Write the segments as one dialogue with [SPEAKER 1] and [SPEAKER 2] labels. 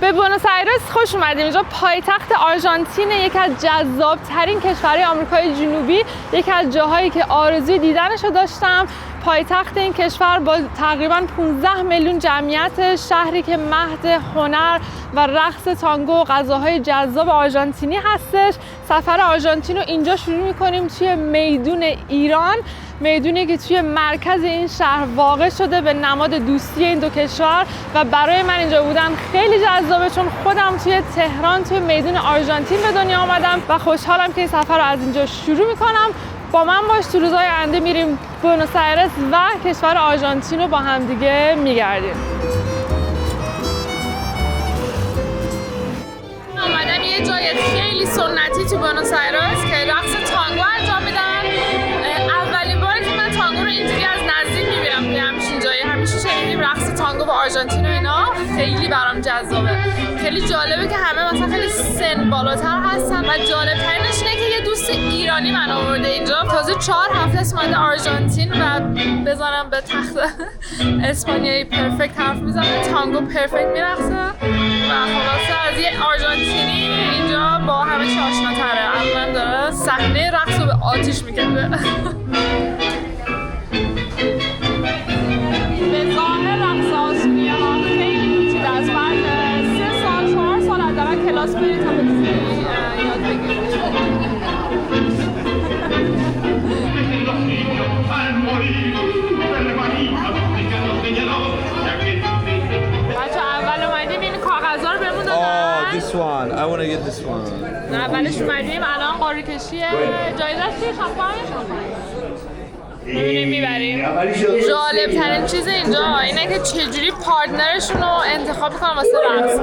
[SPEAKER 1] به بوئنوس آیرس خوش اومدیم. اینجا پایتخت آرژانتین، یکی از جذاب‌ترین کشورهای آمریکای جنوبی، یکی از جاهایی که آرزوی دیدنش رو داشتم. پایتخت این کشور با تقریباً 15 میلیون جمعیت، شهری که مهد هنر و رقص تانگو و غذاهای جذاب آرژانتینی هستش. سفر آرژانتین رو اینجا شروع می‌کنیم توی میدون ایران، میدونی که توی مرکز این شهر واقع شده به نماد دوستی این دو کشور و برای من اینجا بودن خیلی جذابه، چون خودم توی تهران توی میدون آرژانتین به دنیا آمدم و خوشحالم که این سفر رو از اینجا شروع میکنم. با من باش، تو روزهای آینده میریم بوئنوس آیرس و کشور آرژانتین رو با هم دیگه میگردیم. آمدم یه جای خیلی سنتی تو بوئنوس آیرس که رقص تانگو انجام میدن. اولین باری که من تانگو رو اینجوری از نزدیک میبینم که همچین جایی، همیشه شنیدیم رقص تانگو با آرژانتین و اینا. خیلی برام جذابه، خیلی جالبه که همه مثلا خیلی سن بالاتر هستن و جالب ترینش اینه که یه دوست ایرانی من آورده اینجا. تازه 4 هفته است اومده آرژانتین و بزنم به تخت اسپانیایی پرفکت حرف میزنه، تانگو پرفکت میرقصه و خلاصه از یه آرژانتینی اینجا با همه چی آشناتره. الان داره صحنه رقص رو به آتیش میکشه. به ظاهر رقص آسونیه ها خیلی پیچیده است. بعد 3 سال 4 سال حداقل کلاس برید تا بتونید یاد بگیرید. بچه اول اومدیم این کاغذها رو بهمون دادن.
[SPEAKER 2] This one. I want to get this one.
[SPEAKER 1] اولش اومدیم الان قاره کشیه. جایزش چیه؟ شامپاین؟ میبینیم میبریم. جالب ترین چیز اینجا اینه که چجوری پارتنرشون رو انتخاب کنن واسه رقص.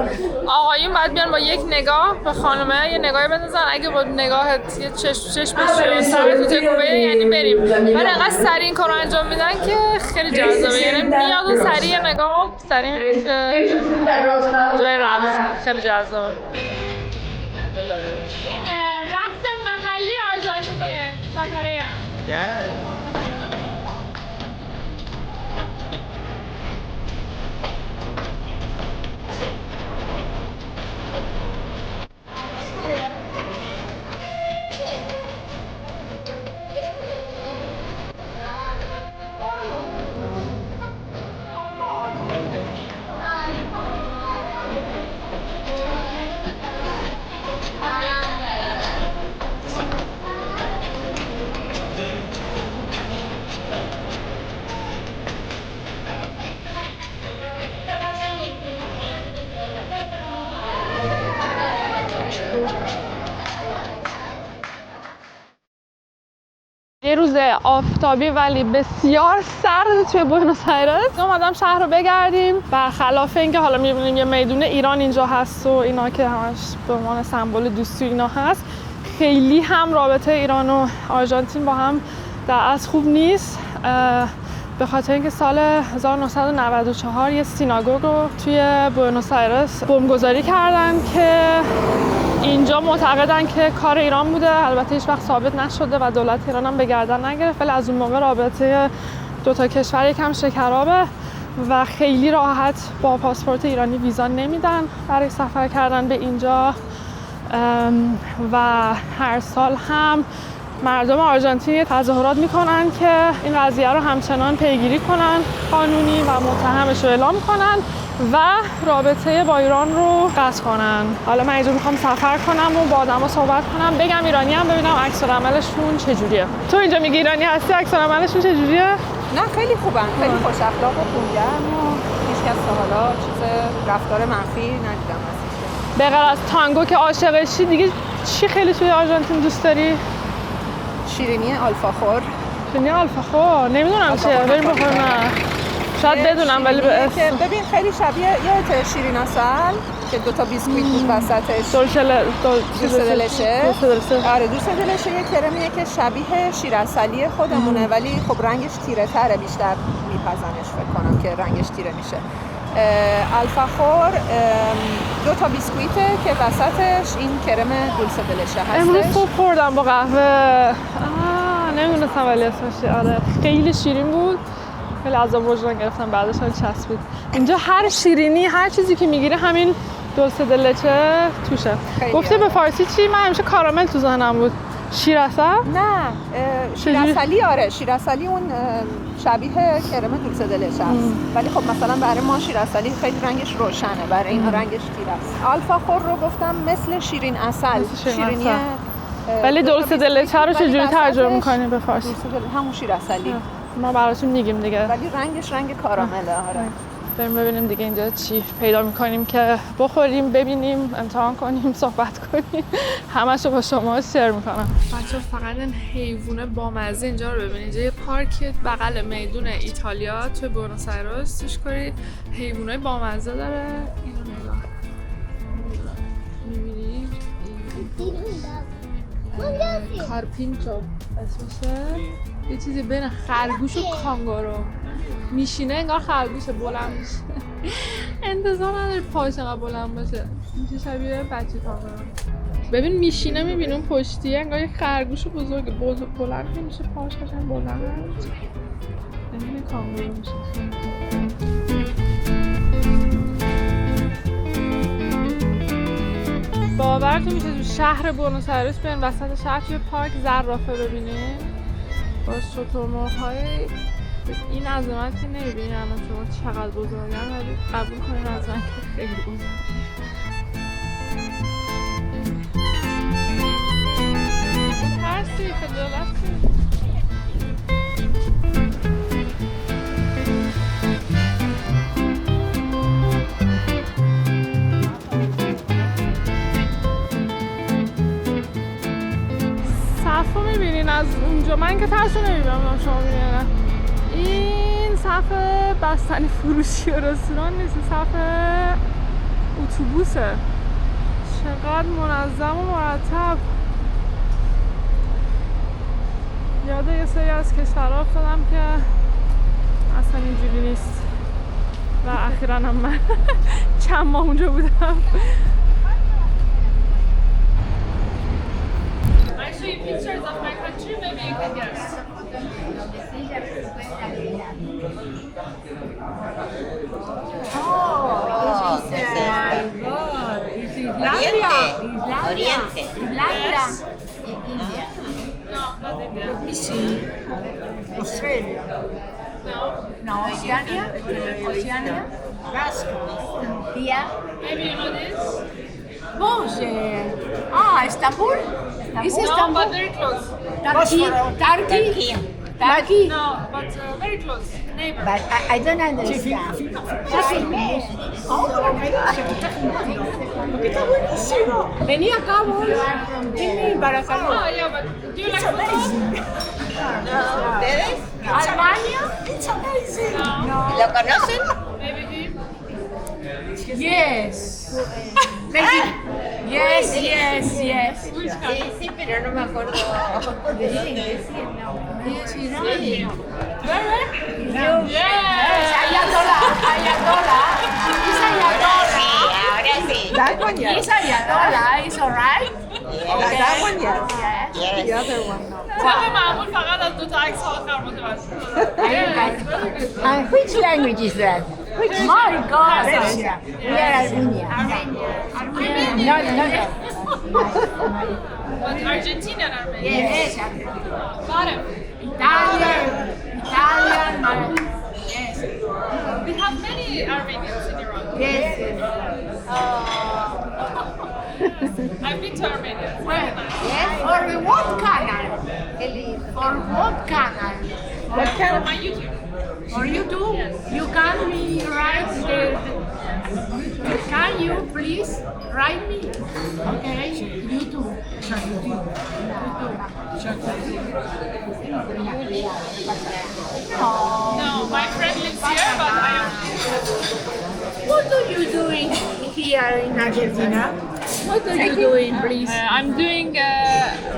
[SPEAKER 1] آقایون باید بیان با یک نگاه به خانمه یه نگاهی بندازن، اگه با نگاهت یه چشمش و سرت تو تکون بده یعنی بریم. ولی انقدر سریع این کارو انجام میدن که خیلی جذابه، یعنی میاد و سریع یه نگاه سریع جای رقص. خیلی جذابه. رقص محلی آرژانتینه. سفره یه روز آفتابی ولی بسیار سرد توی بوئنوس آیرس. اومدم شهر رو بگردیم، برخلاف اینکه حالا می‌بینیم یه میدون ایران اینجا هست و اینا که همش به عنوان سمبل دوستی اینا هست، خیلی هم رابطه ایران و آرژانتین با هم در اصل خوب نیست، به خاطر اینکه سال 1994 یه سیناگوگ رو توی بوئنوس آیرس بمبگذاری کردن که اینجا معتقدن که کار ایران بوده. البته هیچ وقت ثابت نشده و دولت ایران هم به گردن نگرفت، ولی از اون موقع رابطه دو تا کشور یکم شکرابه و خیلی راحت با پاسپورت ایرانی ویزا نمیدن برای سفر کردن به اینجا و هر سال هم مردم آرژانتین تظاهرات میکنن که این قضیه رو همچنان پیگیری کنن قانونی و متهمش رو اعلام کنن و رابطه با ایران رو قطع کنن. حالا من اینجا میخوام سفر کنم و با آدما صحبت کنم، بگم ایرانی هم، ببینم عکس‌العملشون چجوریه. تو اینجا میگی ایرانی هستی، عکس‌العملشون چجوریه؟
[SPEAKER 3] نه خیلی خوبن، خیلی خوش اخلاق و خوبن و هیچ کس تا حالا چیز رفتار منفی ندیدم ازش.
[SPEAKER 1] به غیر از تانگو که عاشقشی، دیگه چی خیلی توی آرژانتین دوست داری؟
[SPEAKER 3] شیرینی آلفاخور.
[SPEAKER 1] شیرینی آلفاخور نمیدونم چیه، بریم بخوریم. شاید بدونم ولی به اسم.
[SPEAKER 3] ببین خیلی شبیه یه شیرین عسل که 2 تا بیسکویت بود وسطش. دوست دلشه. آره دوست دلشه. یه کرمیه که شبیه شیر عسلی خودمونه ولی خب رنگش تیره تره، بیشتر میپزنش فکر کنم که رنگش تیره میشه. الفاخور 2 تا بیسکویته که وسطش این کرم دوست دلشه هستش.
[SPEAKER 1] امروز خوب خوردم با قهوه. نمیدونستم ولی اسمش آره خیلی شیرین بود. خیلی عذاب وجدان گرفتم بعدش، خیلی چسبید. اینجا هر شیرینی، هر چیزی که میگیره همین دولسه دلچه توشه. گفته به فارسی چی؟ من همیشه کارامل تو ذهنم بود. شیرعسل؟
[SPEAKER 3] نه شیرعسلی. آره شیرعسلی اون شبیه کرم دولسه دلچه است، ولی خب مثلا برای ما شیرعسلی خیلی رنگش روشنه، برای این رنگش تیره است. آلفاخور رو گفتم مثل شیرین عسل، شیرینی.
[SPEAKER 1] ولی دولسه دلچه رو چجوری ترجمه می‌کنی به فارسی؟
[SPEAKER 3] همون شیرعسلی.
[SPEAKER 1] ما براتون میگیم دیگه.
[SPEAKER 3] ولی رنگش رنگ کارامله. آره.
[SPEAKER 1] بریم ببینیم دیگه اینجا چی پیدا میکنیم که بخوریم، ببینیم، امتحان کنیم، صحبت کنیم. همشو با شما شیر میکنم. بچه فقط این حیوونه بامزه اینجا رو ببینید. اینجا یه پارک بغل میدون ایتالیا توی بوئنوس آیرس توش کنید. حیوانای بامزه داره. اینو نگاه میبینید؟ کارپینچو اسمشه. یه چیزی بین خرگوش و کانگورو. میشینه انگار خرگوشه، بلند میشه. انتظار نداره پاش انقدر بلند باشه. میشه شبیه بچه کانگورو. ببین میشینه، میبینی اون پشتیه انگار یک خرگوش بزرگ بلند میشه، پاش قشنگ بلند. نمیدونی کانگورو میشه. باورتون میشه تو شهر بوئنوس آیرس بیاین وسط شهر توی پارک زرافه ببینین با شترمرغ‌های این عظمتی نمی‌بینین. الان شما چقدر بزرگن، ولی قبول کنین از من که خیلی بزرگه. ترسی خجالتی. صف رو میبینین از اونجا، من که ترس رو نمیبینم، شما میبینین. این صف بستنی فروشی و رستوران نیست، صف اتوبوسه. چقدر منظم و مرتب. یاد یه سری از کشورها افتادم که اصلا اینجوری نیست و اخیراً هم من چند ماه اونجا بودم. Pictures of my country, maybe you can guess.
[SPEAKER 4] Oriente.
[SPEAKER 1] Yes.
[SPEAKER 4] India.
[SPEAKER 1] No, not India.
[SPEAKER 4] Let me see. Australia.
[SPEAKER 1] No.
[SPEAKER 4] No, Oceania. Oceania. Russia.
[SPEAKER 1] Maybe you know this?
[SPEAKER 4] Both. Istanbul. Is
[SPEAKER 1] No,
[SPEAKER 4] Istanbul?
[SPEAKER 1] but very close.
[SPEAKER 4] Turkey. Turkey.
[SPEAKER 1] No, but very close. Neighbor.
[SPEAKER 4] But I don't understand. Vení acá vos. Vení para acá.
[SPEAKER 1] Oh, yeah, but do you like football?
[SPEAKER 4] ¿Ustedes?
[SPEAKER 1] Albania?
[SPEAKER 4] It's amazing.
[SPEAKER 1] No.
[SPEAKER 4] ¿Lo conocen?
[SPEAKER 1] Maybe him?
[SPEAKER 4] Yes. Yes, yes, yes.
[SPEAKER 1] Which
[SPEAKER 4] Sí,
[SPEAKER 1] country?
[SPEAKER 4] sí, pero no me acuerdo de dónde decía el nombre.
[SPEAKER 1] Yes, Where?
[SPEAKER 4] Yes.
[SPEAKER 1] Yes.
[SPEAKER 4] Ayatollah. It's Ayatollah. Sí, ahora sí.
[SPEAKER 3] That one, yes.
[SPEAKER 4] It's Ayatollah. It's alright.
[SPEAKER 3] That one, yes.
[SPEAKER 4] Yes.
[SPEAKER 3] The other one, no.
[SPEAKER 1] طبعا معمول فقط از دو تا عکس آخر متوسط.
[SPEAKER 4] And which language is that? My God, Persia. We are Armenia. No.
[SPEAKER 1] But Argentina and Armenia.
[SPEAKER 4] Yes.
[SPEAKER 1] Got it.
[SPEAKER 4] Italian. Yes.
[SPEAKER 1] We have many Armenians in Iran.
[SPEAKER 4] Yes.
[SPEAKER 1] I've been to Armenia. It's very nice.
[SPEAKER 4] Yes. For what canal? For what canal?
[SPEAKER 3] What kind
[SPEAKER 1] For
[SPEAKER 3] of...
[SPEAKER 1] my YouTube.
[SPEAKER 4] For YouTube? You can write the... Can you please write me? Okay. YouTube.
[SPEAKER 1] No, my friend lives here, but I am.
[SPEAKER 4] What are you doing here in Argentina? What are you doing, please?
[SPEAKER 1] I'm doing a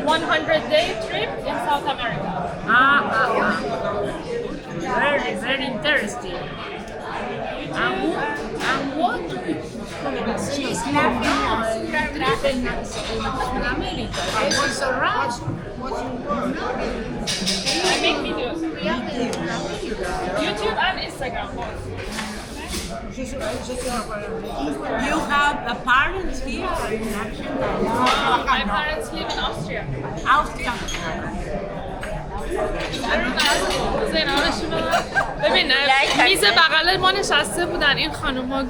[SPEAKER 1] 100-day trip in South America.
[SPEAKER 4] Very, very interesting. And what do you... She's laughing in America. It was around.
[SPEAKER 1] I make videos. YouTube and Instagram both.
[SPEAKER 5] You have parents here in Argentina?
[SPEAKER 1] My parents live in Austria.
[SPEAKER 5] Austria.
[SPEAKER 1] ببین میز بغل ما نشسته بودن این خانوما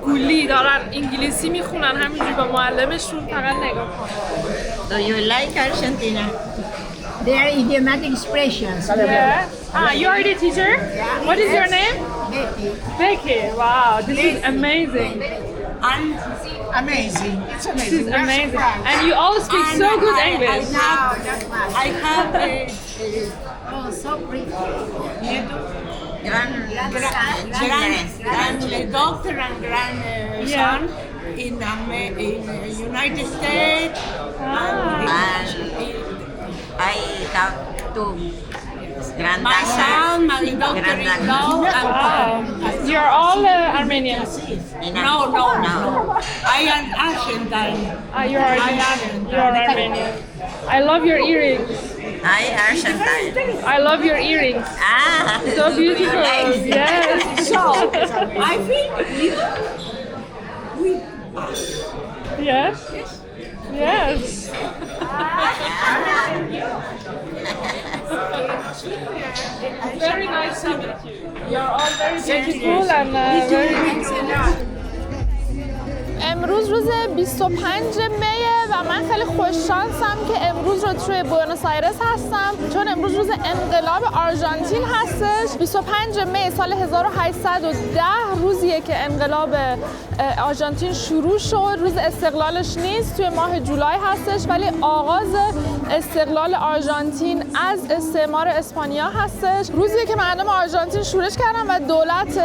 [SPEAKER 1] گولی دارن انگلیسی میخونن همینجوری با معلمشون فقط نگاه کن.
[SPEAKER 4] Do you like Argentina? They are idiomatic expressions.
[SPEAKER 1] Yeah. You are the teacher? What is your name?
[SPEAKER 4] Becky.
[SPEAKER 1] Becky. Wow, this is amazing.
[SPEAKER 5] And amazing. It's amazing.
[SPEAKER 1] This is amazing. And you all speak so good English.
[SPEAKER 5] I have
[SPEAKER 4] Oh, so pretty.
[SPEAKER 5] Doctor and grandson in United States.
[SPEAKER 6] I have two
[SPEAKER 5] My son, my daughter-in-law, and
[SPEAKER 1] You're all Armenians.
[SPEAKER 5] no. I am Argentine.
[SPEAKER 1] You're Armenian. You're Armenian. I love your earrings.
[SPEAKER 6] I Argentine.
[SPEAKER 1] I love your earrings. So beautiful. Yes.
[SPEAKER 5] So, I think we
[SPEAKER 1] Yes. Yes. Very nice to meet you. You're all very beautiful and very. امروز روز 25 میه و من خیلی خوششانسم که امروز رو توی بوئنوس آیرس هستم چون امروز روز انقلاب آرژانتین هستش. 25 می سال 1810 روزیه که انقلاب آرژانتین شروع شد. روز استقلالش نیست، توی ماه جولای هستش، ولی آغاز استقلال آرژانتین از استعمار اسپانیا هستش. روزیه که مردم آرژانتین شورش کردن و دولت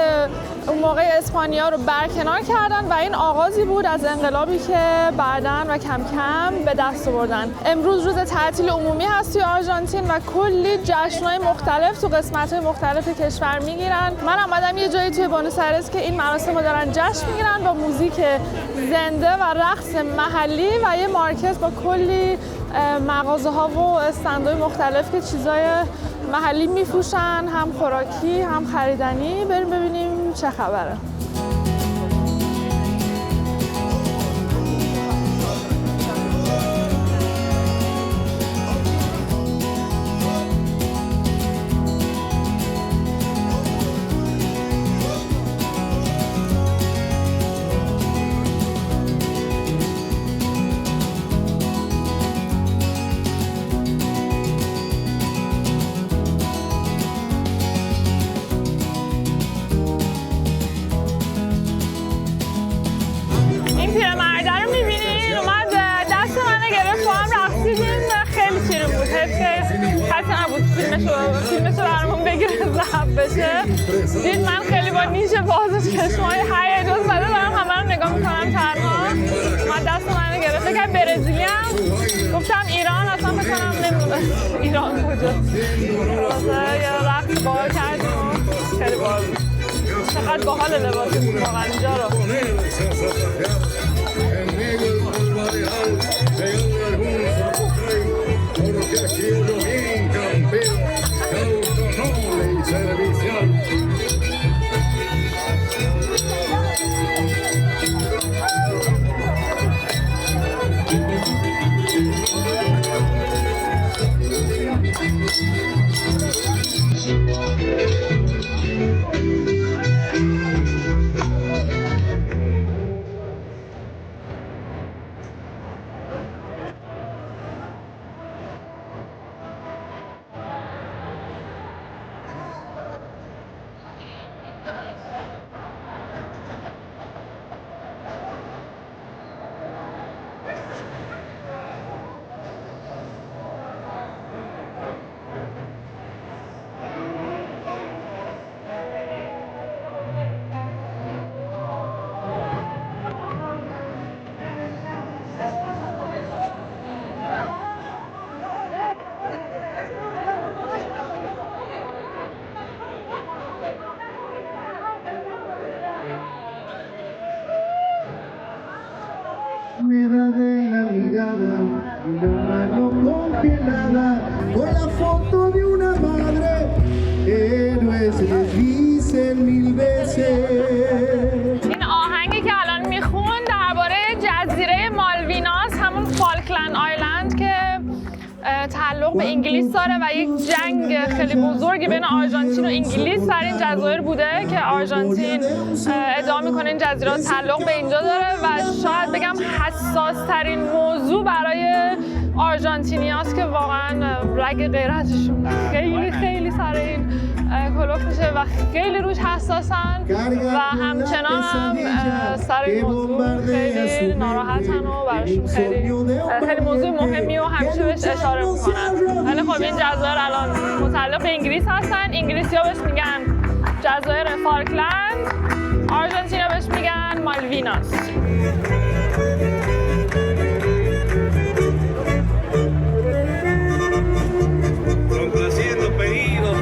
[SPEAKER 1] اون موقع اسپانیا رو برکنار کردن و این آغازی بود از انقلابی که بعداً و کم کم به دست آوردن. امروز روز تعطیل عمومی هست توی آرژانتین و کلی جشن‌های مختلف تو قسمت‌های مختلف کشور میگیرن. من اومدم یه جایی توی بوئنوس آیرس که این مراسم رو دارن جشن میگیرن با موزیک زنده و رقص محلی و یه مارکت با کلی مغازه‌ها و استندهای مختلف که چیزای محلی میفروشن، هم خوراکی هم خریدنی. بریم ببینیم چه خبره. فیلمش رو برامون بگیره ضبط بشه. دید من خیلی با نیش باز چشمای هیجان زده دارم همه رو نگاه میکنم تنها. من دست من رو گرفته که برزیلی هم گفتم ایران، اصلا بکنم نمیدونم ایران کجاست. یه رقص بار کردیم و خیلی باحال بود. چقدر باحال لباسمون واقعا اینجا رو.
[SPEAKER 7] Con la foto de una madre, héroes les dicen mil veces.
[SPEAKER 1] تعلق به انگلیس داره و یک جنگ خیلی بزرگی بین آرژانتین و انگلیس سر این جزایر بوده که آرژانتین ادعا میکنه این جزیره تعلق به اینجا داره و شاید بگم حساس ترین موضوع برای آرژانتینیاست که واقعا رگ غیرتشون خیلی سر این کلوف میشه و خیلی روش حساسن و همچنان هم سر این موضوع خیلی ناراحتن و براشون خیلی موضوع مهمی و همیشه بهش اشاره میکنن. ولی خب این جزایر الان متعلق به انگلیس هستن. انگلیسی‌ها بهش میگن جزایر فالکلند، آرژانتینیا بهش میگن مالویناس.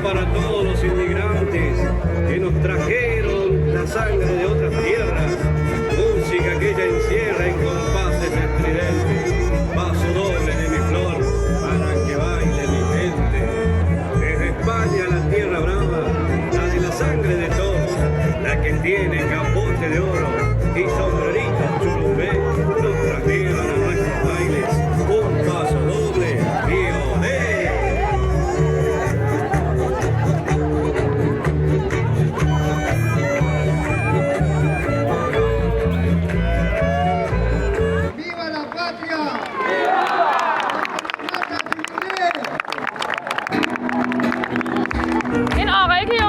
[SPEAKER 8] Para todos los inmigrantes que nos trajeron la sangre de otras tierras, música que ella encierra en compases estridentes, paso doble de mi flor para que baile mi gente. Desde España la tierra brava, la de la sangre de todos, la que tiene capote de oro y sombrerito churubé, nos trajeron a nuestros bailes un paso doble y olé.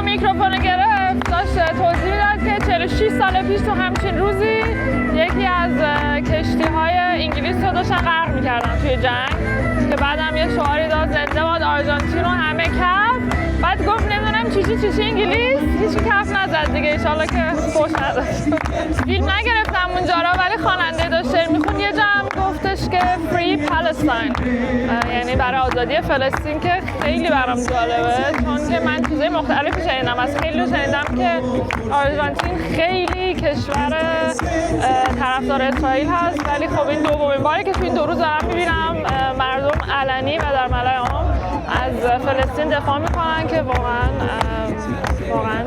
[SPEAKER 1] میکروفون گرفت داشت توضیح داد که 46 سال پیش تو همچین روزی یکی از کشتی‌های انگلیس رو داشتن غرق می‌کردن توی جنگ که بعدم یه شعاری داد زنده باد آرژانتین و همه کف. بعد گفت نمیدونم چی انگلیس هیچ کف نزد دیگه، انشالله که فوش نداد. فیلم نگرفتم اونجا را ولی خواننده داشت میخون یه جمع گفتش که فری پالستاین، یعنی برای آزادی فلسطین، که خیلی برام جالبه چون که من چیزای مختلفی شنیدم. از خیلی شنیدم که آرژانتین خیلی کشور طرفدار اسرائیل هست ولی خب این دومین باری که تو این 2 روز دارم میبینم مردم علنی و در ملأ عام از فلسطین دفاع میکنن که واقعا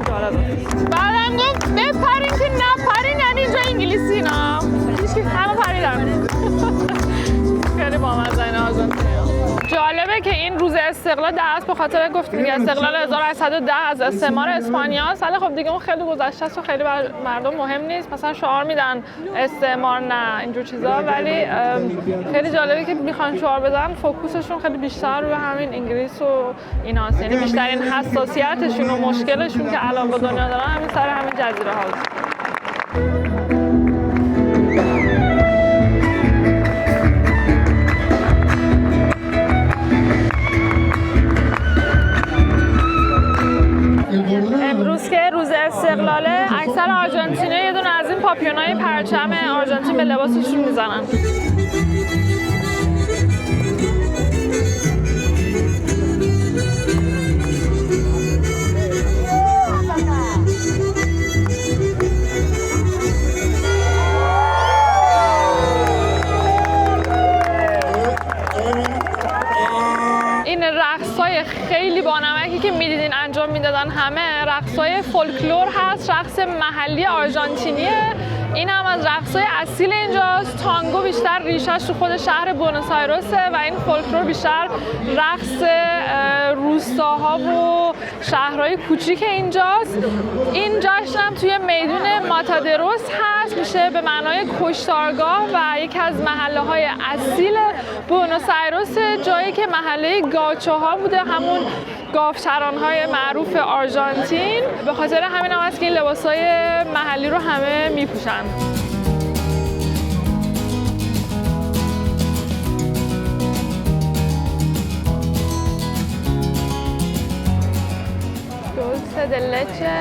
[SPEAKER 1] جالبه. بعدم گفت بپرین که نپرین، یعنی اینجا انگلیسی اینا هیچ که همه پریدن. خیلی بامزه این آرژانتین. جالبه که این روز استقلال درست به خاطر گفتیم دیگه استقلال 1810 از استعمار اسپانیاست، ولی خب دیگه اون خیلی گذشته است و خیلی بر مردم مهم نیست. مثلا شعار میدن استعمار نه اینجور چیزا، ولی خیلی جالبه که میخوان شعار بدن فوکوسشون خیلی بیشتر روی همین انگلیس و ایناست، یعنی بیشترین حساسیتشون و مشکلشون که الان با دنیا دارن همین سر همین جزیره هاست. امروز که روز استقلاله اکثر آرژانتینی‌ها یه دونه از این پاپیونای پرچم آرژانتین به لباسشون میزنن. این رقص‌های خیلی بانمکی که می‌دیدین انجام میدادن همه رقص‌های فلوکلور هست، رقص محلی آرژانتینیه. این هم از رقص‌های اصیل اینجاست. تانگو بیشتر ریشه‌اش تو خود شهر بوئنوس آیرسه و این فلوکلور بیشتر رقص روستاها و شهرهای کوچیک اینجاست. این جشن هم توی میدان ماتادورس هست، میشه به معنای کشتارگاه و یکی از محله‌های اصیل بوئنوس آیرس، جایی که محله گاچوها بوده، همون گاوچران‌های معروف آرژانتین. به خاطر همین هم هست که این لباس‌های محلی رو همه میپوشن. دولسه د لچه،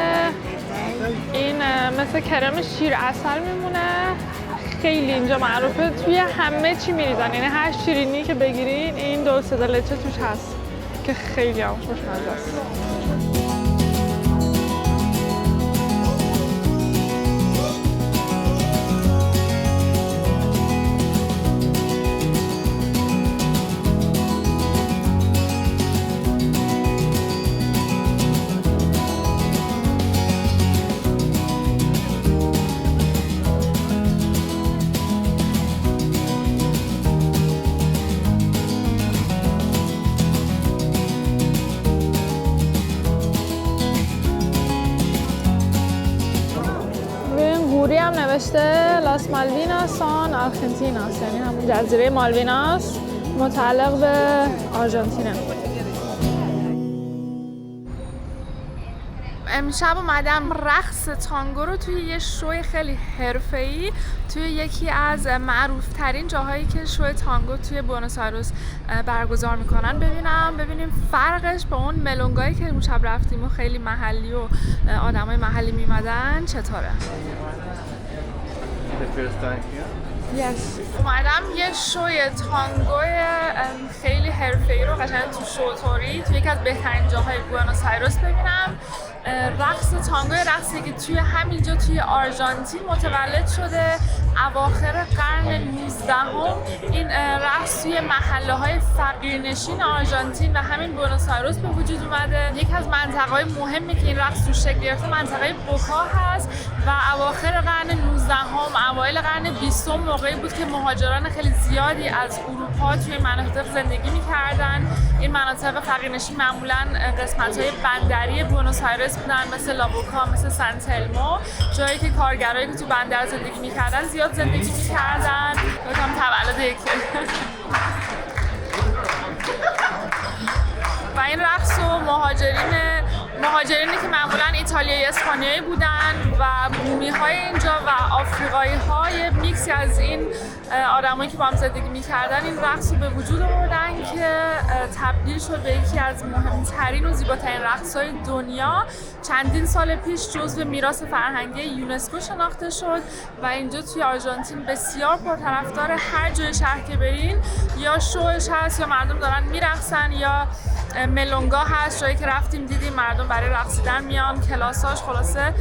[SPEAKER 1] این مثل کرم شیر عسل میمونه، خیلی اینجا معروفه، توی همه چی میریزن، یعنی هر شیرینی که بگیرین این دولسه د لچه توش هست که خیلی هم خوشمزه است. نوشته لاس مالویناس سان آرژانتیناس، یعنی همون جزیره مالویناس متعلق به آرژانتینه. امشب اومدم رقص تانگو رو توی یه شوی خیلی حرفه‌ای توی یکی از معروف‌ترین جاهایی که شوی تانگو توی بوئنوس آیرس برگزار میکنن ببینیم فرقش با اون ملونگایی که اون شب رفتیم و خیلی محلی و آدمای محلی میمدن چطوره. اومدم یه شوی تانگو خیلی حرفه‌ای رو قشنگ تو شوتوری توی یکی از بهترین جاهای بوئنوس آیرس ببینم. رقص تانگو رقصی که توی همینجا توی آرژانتین متولد شده اواخر قرن 19. این رقص توی محله‌های فقیرنشین آرژانتین و همین بوئنوس آیرس به وجود اومده. یکی از منطقه‌های مهمی که این رقص توش شکل گرفته منطقه بوکا هست و اواخر قرن 19 اوایل قرن 20 موقعی بود که مهاجران خیلی زیادی از اروپا توی مناطق زندگی می‌کردن. این مناطق فقیرنشین معمولاً قسمت‌های بندری بوئنوس آیرس بودن، مثل لابوکا، مثل سن تلمو، جایی که کارگرایی که تو بندر زندگی می‌کردن زیاد زندگی می‌کردن. یکم تولد یکی و این رقص و مهاجرینی که معمولاً ایتالیایی اسپانیایی بودن و بومی‌های اینجا و آفریقایی‌های میکسی از این آدمایی که با هم زندگی می‌کردن این رقص رو به وجود آوردن که تبدیل شد به یکی از مهمترین و زیباترین رقص‌های دنیا. چندین سال پیش جزو میراث فرهنگی یونسکو شناخته شد و اینجا توی آرژانتین بسیار پرطرفدار. هر جای شهر که برین یا شوش هست یا مردم دارن میرقصن یا ملونگا هست، جایی که رفتیم دیدیم مردم برای رقصیدن میان، کلاساش. خلاصه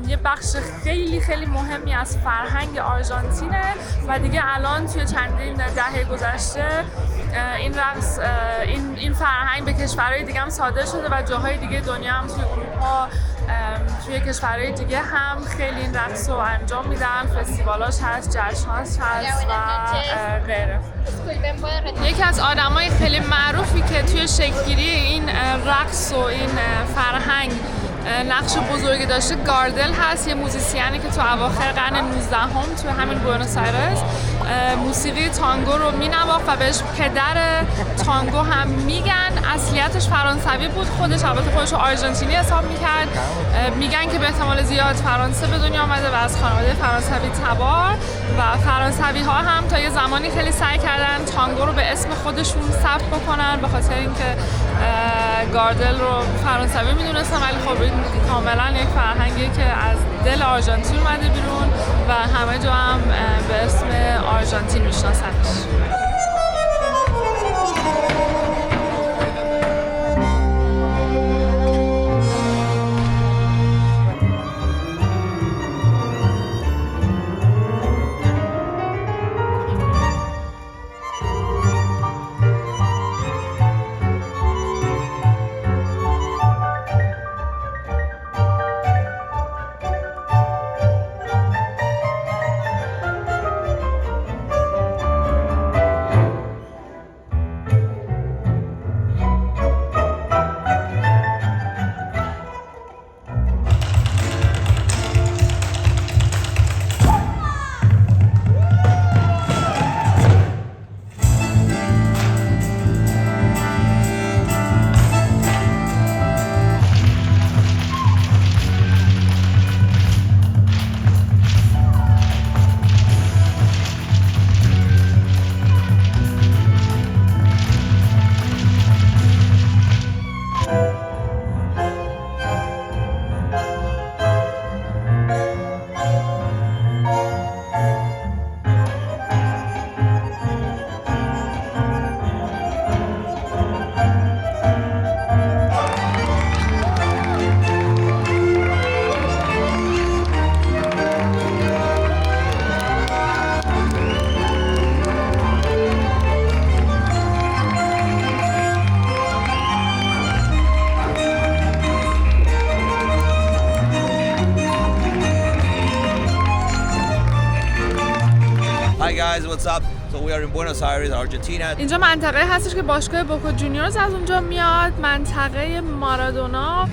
[SPEAKER 1] یه بخش خیلی خیلی مهمی از فرهنگ آرژانتینه و دیگه الان توی چندین دهه گذشته این رقص این فرهنگ به کشورهای دیگه هم صادر شده و جاهای دیگه دنیا هم توی اروپا توی کشورهای دیگه هم خیلی این رقص رو انجام میدن. فستیوالاش هست، جشن‌هاش هست و غیره. یکی از آدمای خیلی معروفی که توی شکل‌گیری این رقص و این فرهنگ نقش بزرگی داشته گاردل هست، یه موزیسیانی که تو اواخر قرن 19 تو همین بوئنوس آیرس موسیقی تانگو رو مینواخت و بهش پدر تانگو هم میگن. اصلیتش فرانسوی بود، البته خودش رو آرژانتینی حساب میکرد. میگن که به احتمال زیاد فرانسه به دنیا آمده و از خانواده فرانسوی تبار و فرانسوی ها هم تا یه زمانی خیلی سعی کردن تانگو رو به اسم خودشون ثبت بکنن به خاطر اینکه گاردل رو فرانسوی میدونستن، ولی خب این کاملا یک فرهنگی که از دل آرژانتین اومده بیرون و همه جا هم به اسم آرژانتین میشناسنش.
[SPEAKER 2] guys, what's up? So we are in Buenos Aires, Argentina.
[SPEAKER 1] اینجا منطقه هستش که باشگاه بوکا جونیورز از اونجا میاد، منطقه مارادونا.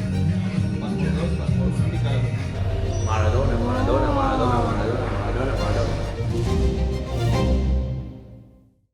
[SPEAKER 2] Maradona.